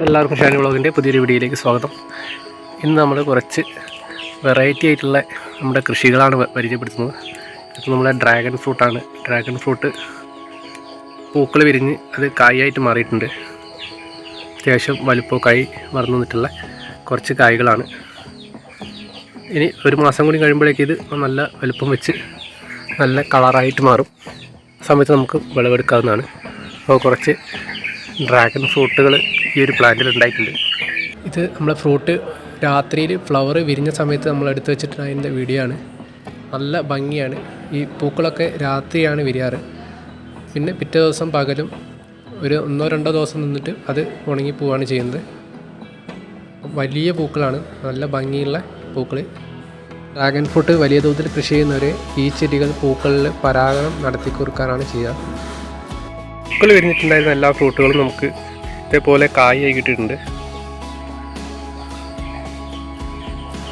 എല്ലാവർക്കും ഷാനി വ്ളോഗിൻ്റെ പുതിയൊരു വീഡിയോയിലേക്ക് സ്വാഗതം. ഇന്ന് നമ്മൾ കുറച്ച് വെറൈറ്റി ആയിട്ടുള്ള നമ്മുടെ കൃഷികളാണ് പരിചയപ്പെടുത്തുന്നത്. ഇപ്പോൾ നമ്മളെ ഡ്രാഗൺ ഫ്രൂട്ടാണ്. ഡ്രാഗൺ ഫ്രൂട്ട് പൂക്കൾ വിരിഞ്ഞ് അത് കായായിട്ട് മാറിയിട്ടുണ്ട്. അത്യാവശ്യം വലുപ്പമൊക്കെ വളർന്നു വന്നിട്ടുള്ള കുറച്ച് കായ്കളാണ്. ഇനി ഒരു മാസം കൂടി കഴിയുമ്പോഴേക്ക് ഇത് നല്ല വലുപ്പം വെച്ച് നല്ല കളറായിട്ട് മാറും. സമയത്ത് നമുക്ക് വിളവെടുക്കാവുന്നതാണ്. അപ്പോൾ കുറച്ച് ഡ്രാഗൺ ഫ്രൂട്ടുകൾ ഈ ഒരു പ്ലാന്റിൽ ഉണ്ടായിട്ടുണ്ട്. ഇത് നമ്മളെ ഫ്രൂട്ട് രാത്രിയിൽ ഫ്ലവർ വിരിഞ്ഞ സമയത്ത് നമ്മൾ എടുത്ത് വെച്ചിട്ടുണ്ടായിരുന്ന വീഡിയോ ആണ്. നല്ല ഭംഗിയാണ്. ഈ പൂക്കളൊക്കെ രാത്രിയാണ് വിരിയാറ്. പിന്നെ പിറ്റേ ദിവസം പകലും ഒരു 1-2 ദിവസം നിന്നിട്ട് അത് ഉണങ്ങിപ്പോവാണ് ചെയ്യുന്നത്. വലിയ പൂക്കളാണ്, നല്ല ഭംഗിയുള്ള പൂക്കൾ. ഡ്രാഗൺ ഫ്രൂട്ട് വലിയ തോതിൽ കൃഷി ചെയ്യുന്നവർ ഈ ചെടികൾ പൂക്കളിൽ പരാഗണം നടത്തി കൊടുക്കാനാണ് ചെയ്യുക. പൂക്കൾ വിരിഞ്ഞിട്ടുണ്ടായിരുന്ന എല്ലാ ഫ്രൂട്ടുകളും നമുക്ക് ഇതേപോലെ കായായി കിട്ടിയിട്ടുണ്ട്.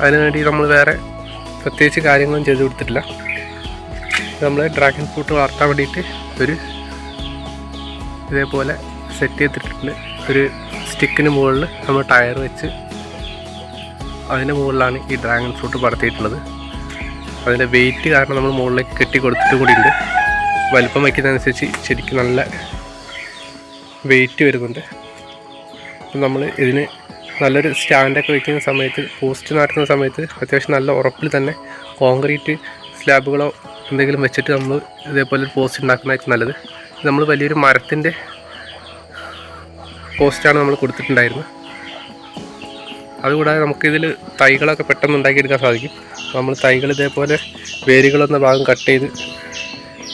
അതിനുവേണ്ടി നമ്മൾ വേറെ പ്രത്യേകിച്ച് കാര്യങ്ങളൊന്നും ചെയ്തു കൊടുത്തിട്ടില്ല. നമ്മൾ ഡ്രാഗൺ ഫ്രൂട്ട് വളർത്താൻ വേണ്ടിയിട്ട് ഒരു ഇതേപോലെ സെറ്റ് ചെയ്തിട്ടുണ്ട്. ഒരു സ്റ്റിക്കിന് മുകളിൽ നമ്മൾ ടയർ വെച്ച് അതിൻ്റെ മുകളിലാണ് ഈ ഡ്രാഗൺ ഫ്രൂട്ട് പടർത്തിയിട്ടുള്ളത്. അതിൻ്റെ വെയിറ്റ് കാരണം നമ്മൾ മുകളിലേക്ക് കെട്ടി കൊടുത്തിട്ട് കൂടിയുണ്ട്. വലിപ്പം വയ്ക്കുന്നതനുസരിച്ച് ശരിക്കും നല്ല വെയിറ്റ് വരുന്നുണ്ട്. അപ്പം നമ്മൾ ഇതിന് നല്ലൊരു സ്റ്റാൻഡൊക്കെ വയ്ക്കുന്ന സമയത്ത്, പോസ്റ്റ് നാട്ടുന്ന സമയത്ത് അത്യാവശ്യം നല്ല ഉറപ്പിൽ തന്നെ കോൺക്രീറ്റ് സ്ലാബുകളോ എന്തെങ്കിലും വെച്ചിട്ട് നമ്മൾ ഇതേപോലെ പോസ്റ്റ് ഉണ്ടാക്കുന്നതായിട്ട് നല്ലത്. നമ്മൾ വലിയൊരു മരത്തിൻ്റെ പോസ്റ്റാണ് നമ്മൾ കൊടുത്തിട്ടുണ്ടായിരുന്നത്. അതുകൂടാതെ നമുക്കിതിൽ തൈകളൊക്കെ പെട്ടെന്ന് ഉണ്ടാക്കിയെടുക്കാൻ സാധിക്കും. നമ്മൾ തൈകൾ ഇതേപോലെ വേരുകളെന്ന ഭാഗം കട്ട് ചെയ്ത്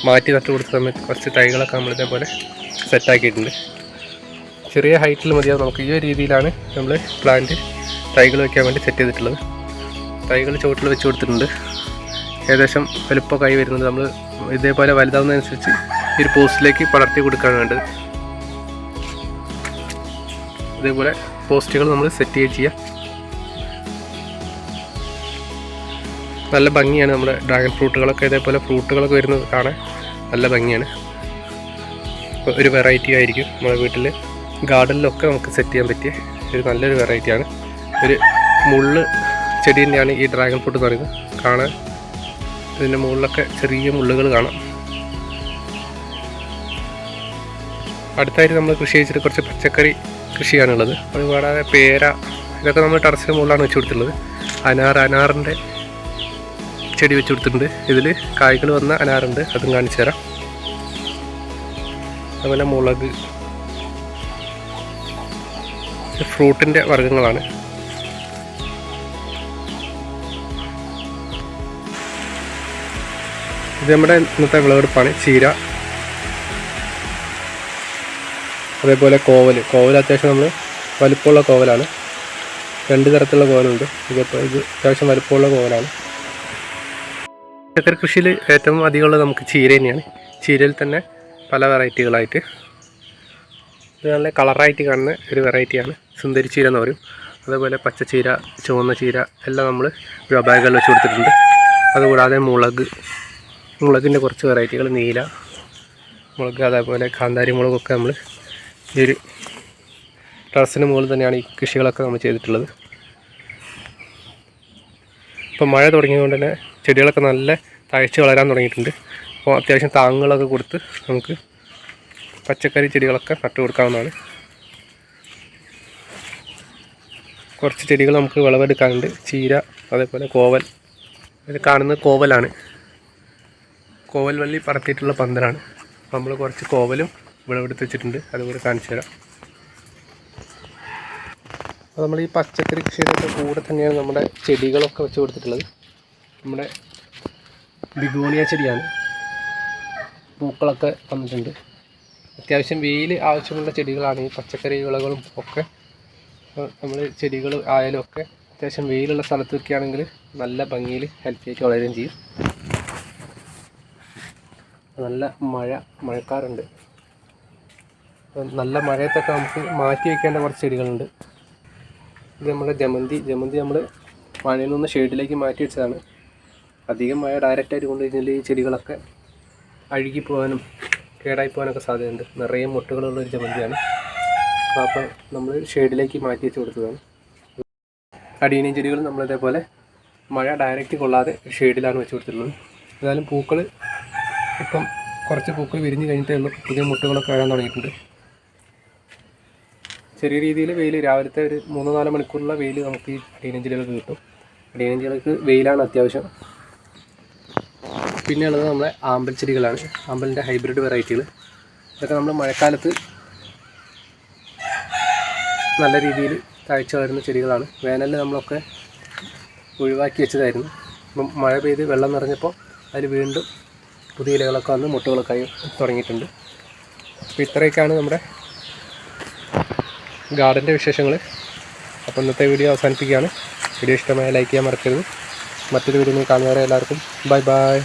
മാറ്റി നട്ട് കൊടുത്ത സമയത്ത് കുറച്ച് തൈകളൊക്കെ നമ്മൾ ഇതേപോലെ സെറ്റാക്കിയിട്ടുണ്ട്. ചെറിയ ഹൈറ്റിൽ മതിയാവും. നമുക്ക് ഈ ഒരു രീതിയിലാണ് നമ്മൾ പ്ലാന്റ് തൈകൾ വയ്ക്കാൻ വേണ്ടി സെറ്റ് ചെയ്തിട്ടുള്ളത്. തൈകൾ ചുവട്ടിൽ വെച്ച് കൊടുത്തിട്ടുണ്ട്. ഏകദേശം വലുപ്പമൊക്കെ വരുന്നത് നമ്മൾ ഇതേപോലെ വലുതാവുന്നതനുസരിച്ച് ഈ ഒരു പോസ്റ്റിലേക്ക് പടർത്തി കൊടുക്കുകയാണ് വേണ്ടത്. ഇതേപോലെ പോസ്റ്റുകൾ നമ്മൾ സെറ്റ് ചെയ്യുക. നല്ല ഭംഗിയാണ് നമ്മുടെ ഡ്രാഗൺ ഫ്രൂട്ടുകളൊക്കെ. ഇതേപോലെ ഫ്രൂട്ടുകളൊക്കെ വരുന്നത് കാണാൻ നല്ല ഭംഗിയാണ്. ഒരു വെറൈറ്റി ആയിരിക്കും. നമ്മുടെ വീട്ടിൽ ഗാർഡനിലൊക്കെ നമുക്ക് സെറ്റ് ചെയ്യാൻ പറ്റിയ ഒരു നല്ലൊരു വെറൈറ്റിയാണ്. ഒരു മുള്ള് ചെടി തന്നെയാണ് ഈ ഡ്രാഗൺ ഫ്രൂട്ട് എന്ന് പറയുന്നത്. കാണാൻ ഇതിൻ്റെ മുകളിലൊക്കെ ചെറിയ മുള്ളുകൾ കാണാം. അടുത്തായിട്ട് നമ്മൾ കൃഷി ചെയ്തിട്ട് കുറച്ച് പച്ചക്കറി കൃഷിയാണുള്ളത്. അതുകൂടാതെ പേര, ഇതൊക്കെ നമ്മൾ ടെറസിന് മുകളിലാണ് വെച്ച് കൊടുത്തിട്ടുള്ളത്. അനാറിൻ്റെ ചെടി വെച്ച് കൊടുത്തിട്ടുണ്ട്. ഇതിൽ കായ്കൾ വന്ന അനാറുണ്ട്, അതും കാണിച്ചു തരാം. അതുപോലെ മുളക്, ഫ്രൂട്ടിൻ്റെ വർഗ്ഗങ്ങളാണ്. ഇത് നമ്മുടെ ഇന്നത്തെ വിളവെടുപ്പാണ്. ചീര, അതേപോലെ കോവൽ അത്യാവശ്യം നമ്മൾ വലുപ്പമുള്ള കോവലാണ്. 2 തരത്തിലുള്ള കോവലുണ്ട്. ഇത് അത്യാവശ്യം വലുപ്പമുള്ള കോവലാണ്. പച്ചക്കറി കൃഷിയിൽ ഏറ്റവും അധികമുള്ളത് നമുക്ക് ചീര തന്നെയാണ്. ചീരയിൽ തന്നെ പല വെറൈറ്റികളായിട്ട് ഇത് നല്ല കളറായിട്ട് കാണുന്ന ഒരു വെറൈറ്റിയാണ്. സുന്ദരി ചീര എന്ന് പറയും. അതേപോലെ പച്ചച്ചീര, ചുവന്ന ചീര എല്ലാം നമ്മൾ ബാഗുകളിൽ വെച്ച് കൊടുത്തിട്ടുണ്ട്. അതുകൂടാതെ മുളകിൻ്റെ കുറച്ച് വെറൈറ്റികൾ, നീല മുളക്, അതേപോലെ കാന്താരി മുളകൊക്കെ നമ്മൾ ഈ ഒരു ടെറസിന് മുകളിൽ തന്നെയാണ് ഈ കൃഷികളൊക്കെ നമ്മൾ ചെയ്തിട്ടുള്ളത്. ഇപ്പോൾ മഴ തുടങ്ങിയതുകൊണ്ട് തന്നെ ചെടികളൊക്കെ നല്ല തഴച്ച് വളരാൻ തുടങ്ങിയിട്ടുണ്ട്. അപ്പോൾ അത്യാവശ്യം താങ്ങുകളൊക്കെ കൊടുത്ത് നമുക്ക് പച്ചക്കറി ചെടികളൊക്കെ നട്ടു കൊടുക്കാവുന്നതാണ്. കുറച്ച് ചെടികൾ നമുക്ക് വിളവെടുക്കാനുണ്ട്. ചീര, അതേപോലെ കോവൽ. ഇത് കാണുന്നത് കോവലാണ്. കോവൽ വള്ളി പടർത്തിയിട്ടുള്ള പന്തലാണ്. നമ്മൾ കുറച്ച് കോവലും വിളവെടുത്ത് വെച്ചിട്ടുണ്ട്. അതുകൂടെ കാണിച്ചു തരാം. അപ്പോൾ നമ്മൾ ഈ പച്ചക്കറി കൃഷിയുടെ കൂടെ തന്നെയാണ് നമ്മുടെ ചെടികളൊക്കെ വെച്ച് കൊടുത്തിട്ടുള്ളത്. നമ്മുടെ ബിഗോണിയ ചെടിയാണ്. പൂക്കളൊക്കെ വന്നിട്ടുണ്ട്. അത്യാവശ്യം വെയിൽ ആവശ്യമുള്ള ചെടികളാണ് ഈ പച്ചക്കറി വിളകളും ഒക്കെ. നമ്മൾ ചെടികൾ ആയാലും ഒക്കെ അത്യാവശ്യം വെയിലുള്ള സ്ഥലത്ത് വെക്കുകയാണെങ്കിൽ നല്ല ഭംഗിയിൽ ഹെൽത്തിയായിട്ട് വളരുകയും ചെയ്യും. നല്ല മഴക്കാറുണ്ട്. നല്ല മഴയത്തൊക്കെ നമുക്ക് മാറ്റി വയ്ക്കേണ്ട കുറച്ച് ചെടികളുണ്ട്. ഇത് നമ്മുടെ ജമന്തി നമ്മൾ മഴയിൽ നിന്ന് ഷെയ്ഡിലേക്ക് മാറ്റി വെച്ചതാണ്. അധികം മഴ ഡയറക്റ്റായിട്ട് കൊണ്ടുകഴിഞ്ഞാൽ ഈ ചെടികളൊക്കെ അഴുകിപ്പോകാനും കേടായി പോകാനൊക്കെ സാധ്യതയുണ്ട്. നിറയെ മുട്ടുകളുള്ളൊരു ജമന്തിയാണ്. അപ്പോൾ നമ്മൾ ഷെയ്ഡിലേക്ക് മാറ്റി വെച്ച് കൊടുത്തതാണ്. അടീനിയം ചെടികൾ നമ്മളിതേപോലെ മഴ ഡയറക്റ്റ് കൊള്ളാതെ ഷെയ്ഡിലാണ് വെച്ച് കൊടുത്തിട്ടുള്ളത്. ഏതായാലും പൂക്കൾ ഇപ്പം കുറച്ച് പൂക്കൾ വിരിഞ്ഞ് കഴിഞ്ഞിട്ടേ ഉള്ളൂ. പുതിയ മുട്ടുകളൊക്കെ വരാൻ തുടങ്ങിയിട്ടുണ്ട്. ചെറിയ രീതിയിൽ വെയിൽ, രാവിലത്തെ ഒരു 3-4 മണിക്കൂറുള്ള വെയിൽ നമുക്ക് ഈ അടീനിയം ചെടികൾക്ക് കിട്ടും. അടീനിയം ചെടികൾക്ക് വെയിലാണ് അത്യാവശ്യം. പിന്നെ ഉള്ളത് നമ്മളെ ആമ്പൽ ചെടികളാണ്. ആമ്പലിൻ്റെ ഹൈബ്രിഡ് വെറൈറ്റികൾ. ഇതൊക്കെ നമ്മൾ മഴക്കാലത്ത് നല്ല രീതിയിൽ കാഴ്ച വരുന്ന ചെടികളാണ്. വേനലിൽ നമ്മളൊക്കെ ഒഴിവാക്കി വെച്ചതായിരുന്നു. ഇപ്പം മഴ പെയ്ത് വെള്ളം നിറഞ്ഞപ്പോൾ അതിൽ വീണ്ടും പുതിയ ഇലകളൊക്കെ വന്ന് മുട്ടുകളൊക്കെ ആയി തുടങ്ങിയിട്ടുണ്ട്. അപ്പോൾ ഇത്രയൊക്കെയാണ് നമ്മുടെ ഗാർഡൻ്റെ വിശേഷങ്ങൾ. അപ്പോൾ ഇന്നത്തെ വീഡിയോ അവസാനിപ്പിക്കുകയാണ്. വീഡിയോ ഇഷ്ടമായ ലൈക്ക് ചെയ്യാൻ മറക്കരുത്. മറ്റൊരു വീഡിയോ കാണുന്നവരെ എല്ലാവർക്കും ബൈ ബൈ.